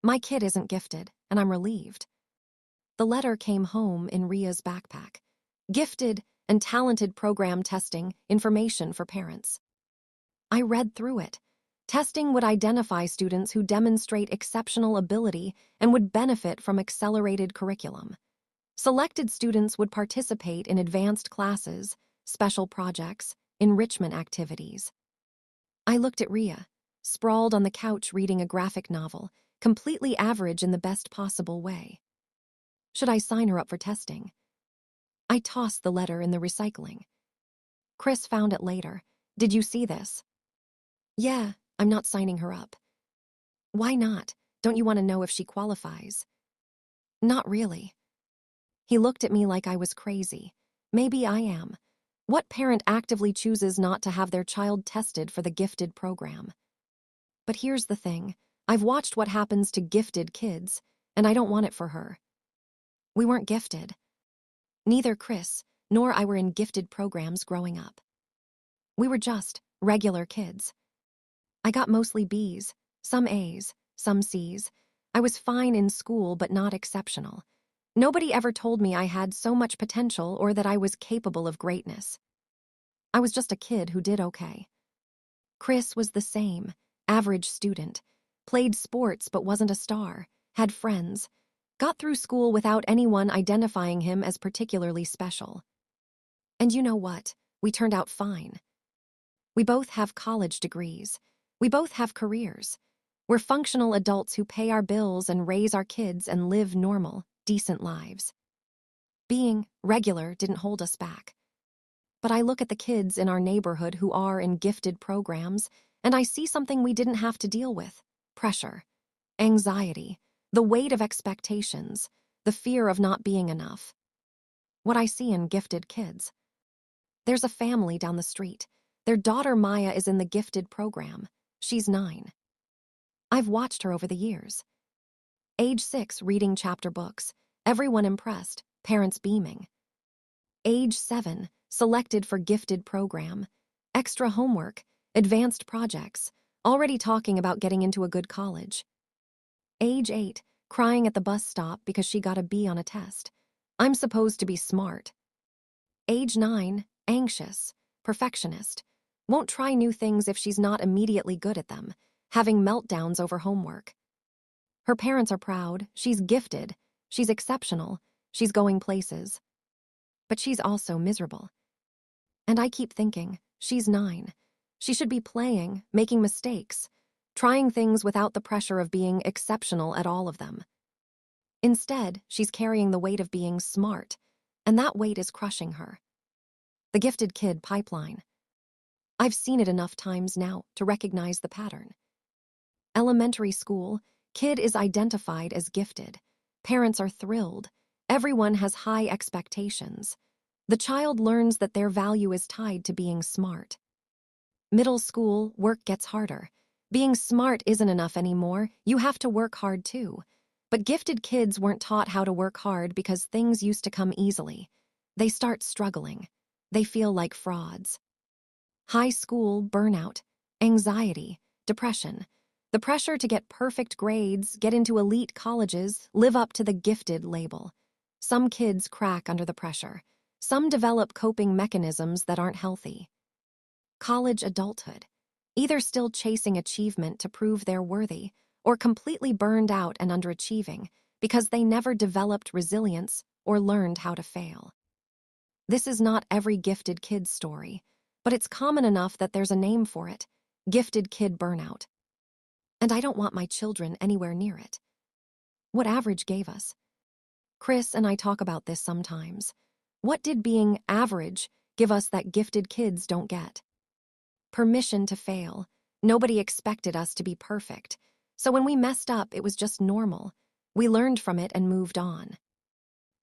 My kid isn't gifted, and I'm relieved. The letter came home in Ria's backpack. Gifted and talented program testing information for parents. I read through it. Testing would identify students who demonstrate exceptional ability and would benefit from accelerated curriculum. Selected students would participate in advanced classes, special projects, enrichment activities. I looked at Ria, sprawled on the couch reading a graphic novel, completely average in the best possible way. Should I sign her up for testing? I tossed the letter in the recycling. Chris found it later. Did you see this? Yeah, I'm not signing her up. Why not? Don't you want to know if she qualifies? Not really. He looked at me like I was crazy. Maybe I am. What parent actively chooses not to have their child tested for the gifted program? But here's the thing. I've watched what happens to gifted kids, and I don't want it for her. We weren't gifted. Neither Chris nor I were in gifted programs growing up. We were just regular kids. I got mostly B's, some A's, some C's. I was fine in school but not exceptional. Nobody ever told me I had so much potential or that I was capable of greatness. I was just a kid who did okay. Chris was the same, average student, played sports but wasn't a star, had friends, got through school without anyone identifying him as particularly special. And you know what? We turned out fine. We both have college degrees. We both have careers. We're functional adults who pay our bills and raise our kids and live normal, decent lives. Being regular didn't hold us back. But I look at the kids in our neighborhood who are in gifted programs, and I see something we didn't have to deal with: pressure, anxiety, the weight of expectations, the fear of not being enough. What I see in gifted kids. There's a family down the street. Their daughter Maya is in the gifted program. She's 9. I've watched her over the years. Age 6, reading chapter books. Everyone impressed, parents beaming. Age 7, selected for gifted program. Extra homework, advanced projects, already talking about getting into a good college. Age 8, crying at the bus stop because she got a B on a test. I'm supposed to be smart. Age 9, anxious, perfectionist. Won't try new things if she's not immediately good at them, having meltdowns over homework. Her parents are proud, she's gifted, she's exceptional, she's going places. But she's also miserable. And I keep thinking, she's 9. She should be playing, making mistakes, trying things without the pressure of being exceptional at all of them. Instead, she's carrying the weight of being smart, and that weight is crushing her. The gifted kid pipeline. I've seen it enough times now to recognize the pattern. Elementary school, kid is identified as gifted. Parents are thrilled. Everyone has high expectations. The child learns that their value is tied to being smart. Middle school, work gets harder. Being smart isn't enough anymore. You have to work hard too. But gifted kids weren't taught how to work hard because things used to come easily. They start struggling. They feel like frauds. High school, burnout, anxiety, depression. The pressure to get perfect grades, get into elite colleges, live up to the gifted label. Some kids crack under the pressure. Some develop coping mechanisms that aren't healthy. College adulthood. Either still chasing achievement to prove they're worthy, or completely burned out and underachieving because they never developed resilience or learned how to fail. This is not every gifted kid's story, but it's common enough that there's a name for it: gifted kid burnout. And I don't want my children anywhere near it. What average gave us? Chris and I talk about this sometimes. What did being average give us that gifted kids don't get? Permission to fail. Nobody expected us to be perfect. So when we messed up, it was just normal. We learned from it and moved on.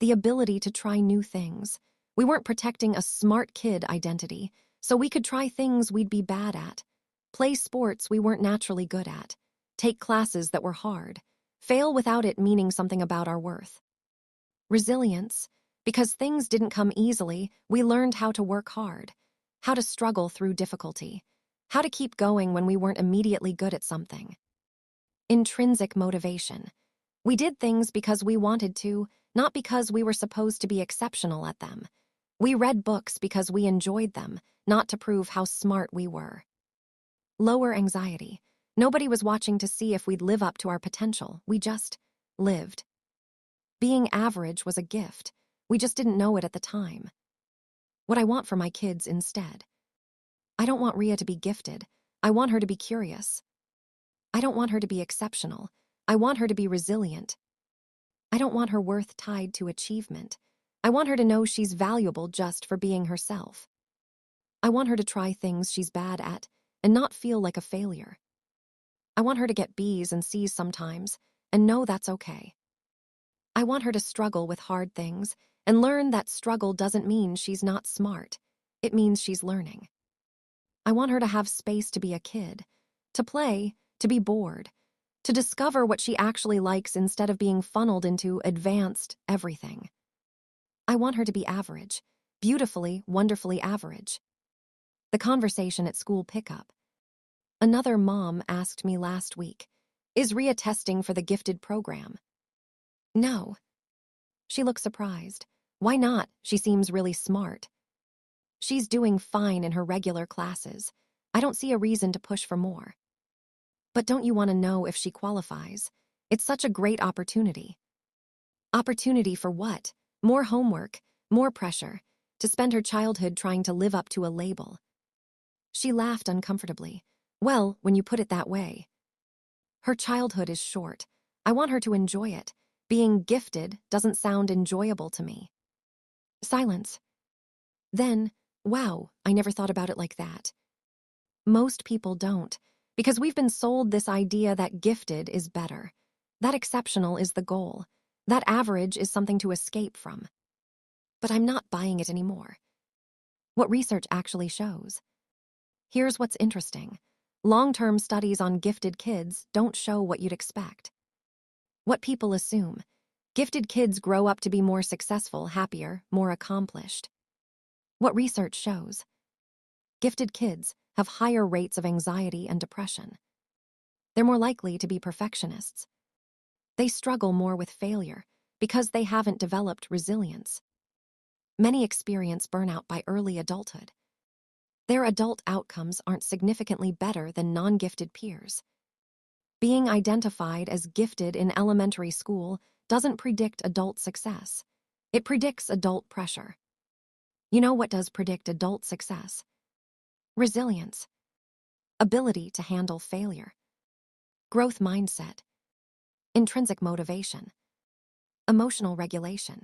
The ability to try new things. We weren't protecting a smart kid identity, so we could try things we'd be bad at. Play sports we weren't naturally good at. Take classes that were hard. Fail without it meaning something about our worth. Resilience. Because things didn't come easily, we learned how to work hard, how to struggle through difficulty, how to keep going when we weren't immediately good at something. Intrinsic motivation. We did things because we wanted to, not because we were supposed to be exceptional at them. We read books because we enjoyed them, not to prove how smart we were. Lower anxiety. Nobody was watching to see if we'd live up to our potential. We just lived. Being average was a gift. We just didn't know it at the time. What I want for my kids instead. I don't want Ria to be gifted. I want her to be curious. I don't want her to be exceptional. I want her to be resilient. I don't want her worth tied to achievement. I want her to know she's valuable just for being herself. I want her to try things she's bad at and not feel like a failure. I want her to get B's and C's sometimes and know that's okay. I want her to struggle with hard things and learn that struggle doesn't mean she's not smart. It means she's learning. I want her to have space to be a kid, to play, to be bored, to discover what she actually likes instead of being funneled into advanced everything. I want her to be average, beautifully, wonderfully average. The conversation at school pickup. Another mom asked me last week, "Is Ria testing for the gifted program?" No. She looked surprised. Why not? She seems really smart. She's doing fine in her regular classes. I don't see a reason to push for more. But don't you want to know if she qualifies? It's such a great opportunity. Opportunity for what? More homework, more pressure, to spend her childhood trying to live up to a label. She laughed uncomfortably. Well, when you put it that way. Her childhood is short. I want her to enjoy it. Being gifted doesn't sound enjoyable to me. Silence. Then, wow, I never thought about it like that. Most people don't, because we've been sold this idea that gifted is better. That exceptional is the goal. That average is something to escape from. But I'm not buying it anymore. What research actually shows. Here's what's interesting. Long-term studies on gifted kids don't show what you'd expect. What people assume. Gifted kids grow up to be more successful, happier, more accomplished. What research shows. Gifted kids have higher rates of anxiety and depression. They're more likely to be perfectionists. They struggle more with failure because they haven't developed resilience. Many experience burnout by early adulthood. Their adult outcomes aren't significantly better than non-gifted peers. Being identified as gifted in elementary school doesn't predict adult success. It predicts adult pressure. You know what does predict adult success? Resilience. Ability to handle failure. Growth mindset. Intrinsic motivation. Emotional regulation.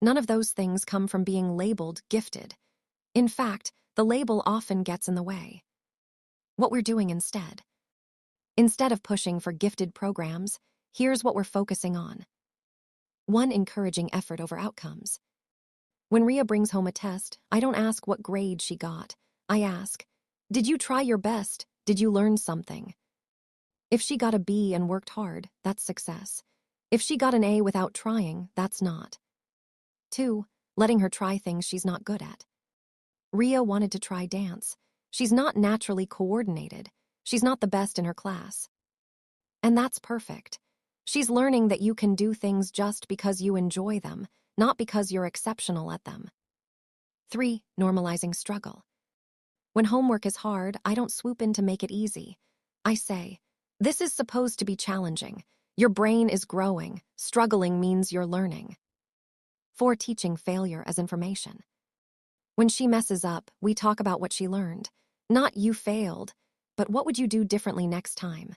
None of those things come from being labeled gifted. In fact, the label often gets in the way. What we're doing instead. Instead of pushing for gifted programs, here's what we're focusing on. 1. Encouraging effort over outcomes. When Ria brings home a test, I don't ask what grade she got. I ask, did you try your best? Did you learn something? If she got a B and worked hard, that's success. If she got an A without trying, that's not. 2. Letting her try things she's not good at. Ria wanted to try dance. She's not naturally coordinated. She's not the best in her class. And that's perfect. She's learning that you can do things just because you enjoy them, not because you're exceptional at them. 3. Normalizing struggle. When homework is hard, I don't swoop in to make it easy. I say, this is supposed to be challenging. Your brain is growing. Struggling means you're learning. 4. Teaching failure as information. When she messes up, we talk about what she learned. Not you failed, but what would you do differently next time?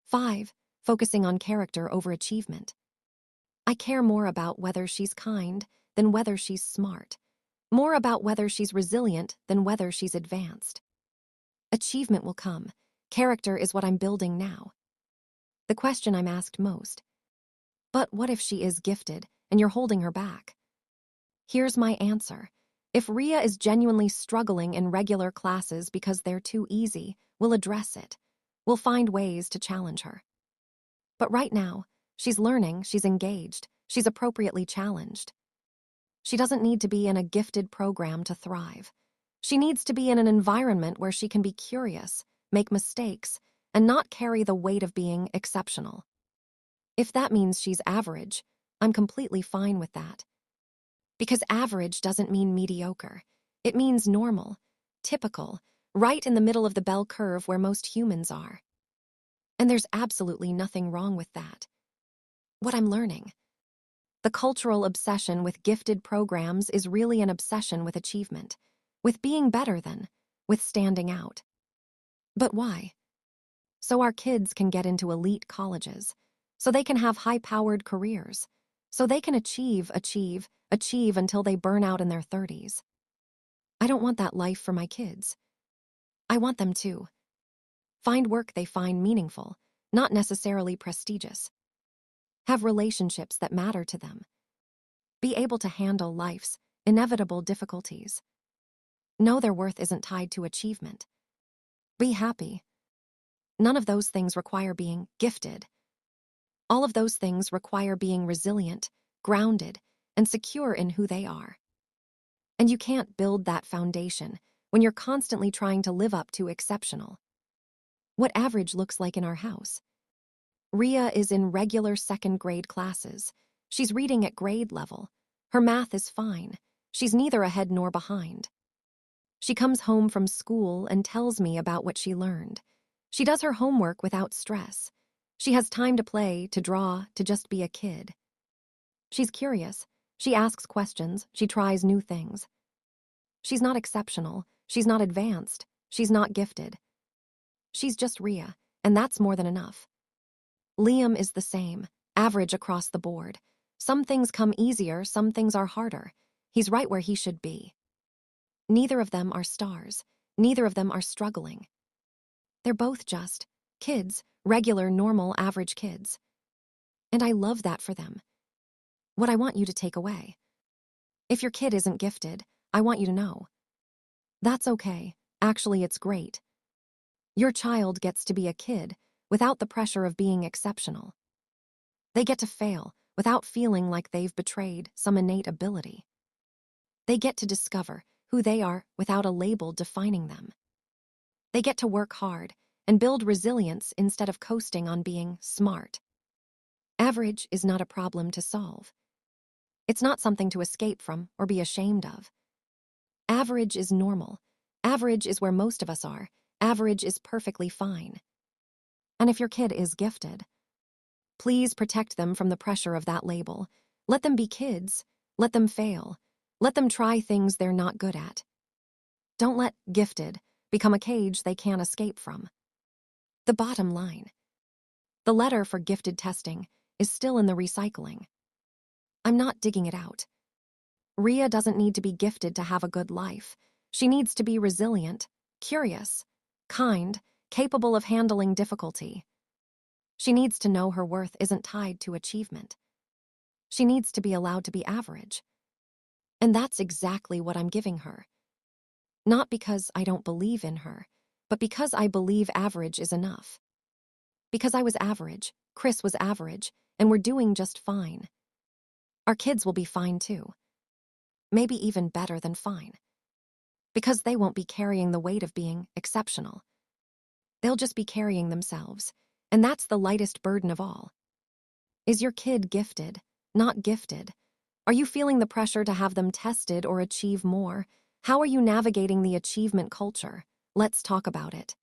5. Focusing on character over achievement. I care more about whether she's kind than whether she's smart. More about whether she's resilient than whether she's advanced. Achievement will come. Character is what I'm building now. The question I'm asked most. But what if she is gifted and you're holding her back? Here's my answer. If Ria is genuinely struggling in regular classes because they're too easy, we'll address it. We'll find ways to challenge her. But right now, she's learning, she's engaged, she's appropriately challenged. She doesn't need to be in a gifted program to thrive. She needs to be in an environment where she can be curious, make mistakes, and not carry the weight of being exceptional. If that means she's average, I'm completely fine with that. Because average doesn't mean mediocre. It means normal, typical, right in the middle of the bell curve where most humans are. And there's absolutely nothing wrong with that. What I'm learning: the cultural obsession with gifted programs is really an obsession with achievement, with being better than, with standing out. But why? So our kids can get into elite colleges, so they can have high-powered careers, so they can achieve until they burn out in their 30s. I don't want that life for my kids. I want them to find work they find meaningful, not necessarily prestigious. Have relationships that matter to them. Be able to handle life's inevitable difficulties. Know their worth isn't tied to achievement. Be happy. None of those things require being gifted. All of those things require being resilient, grounded, and secure in who they are. And you can't build that foundation when you're constantly trying to live up to exceptional. What average looks like in our house. Ria is in regular second-grade classes. She's reading at grade level. Her math is fine. She's neither ahead nor behind. She comes home from school and tells me about what she learned. She does her homework without stress. She has time to play, to draw, to just be a kid. She's curious. She asks questions. She tries new things. She's not exceptional. She's not advanced. She's not gifted. She's just Ria, and that's more than enough. Liam is the same, average across the board. Some things come easier, some things are harder. He's right where he should be. Neither of them are stars. Neither of them are struggling. They're both just kids, regular, normal, average kids. And I love that for them. What I want you to take away: if your kid isn't gifted, I want you to know. That's okay. Actually, it's great. Your child gets to be a kid without the pressure of being exceptional. They get to fail without feeling like they've betrayed some innate ability. They get to discover who they are without a label defining them. They get to work hard and build resilience instead of coasting on being smart. Average is not a problem to solve. It's not something to escape from or be ashamed of. Average is normal. Average is where most of us are. Average is perfectly fine. And if your kid is gifted, please protect them from the pressure of that label. Let them be kids. Let them fail. Let them try things they're not good at. Don't let gifted become a cage they can't escape from. The bottom line: the letter for gifted testing is still in the recycling. I'm not digging it out. Ria doesn't need to be gifted to have a good life. She needs to be resilient, curious, kind, capable of handling difficulty. She needs to know her worth isn't tied to achievement. She needs to be allowed to be average. And that's exactly what I'm giving her. Not because I don't believe in her, but because I believe average is enough. Because I was average, Chris was average, and we're doing just fine. Our kids will be fine too. Maybe even better than fine. Because they won't be carrying the weight of being exceptional. They'll just be carrying themselves, and that's the lightest burden of all. Is your kid gifted, not gifted? Are you feeling the pressure to have them tested or achieve more? How are you navigating the achievement culture? Let's talk about it.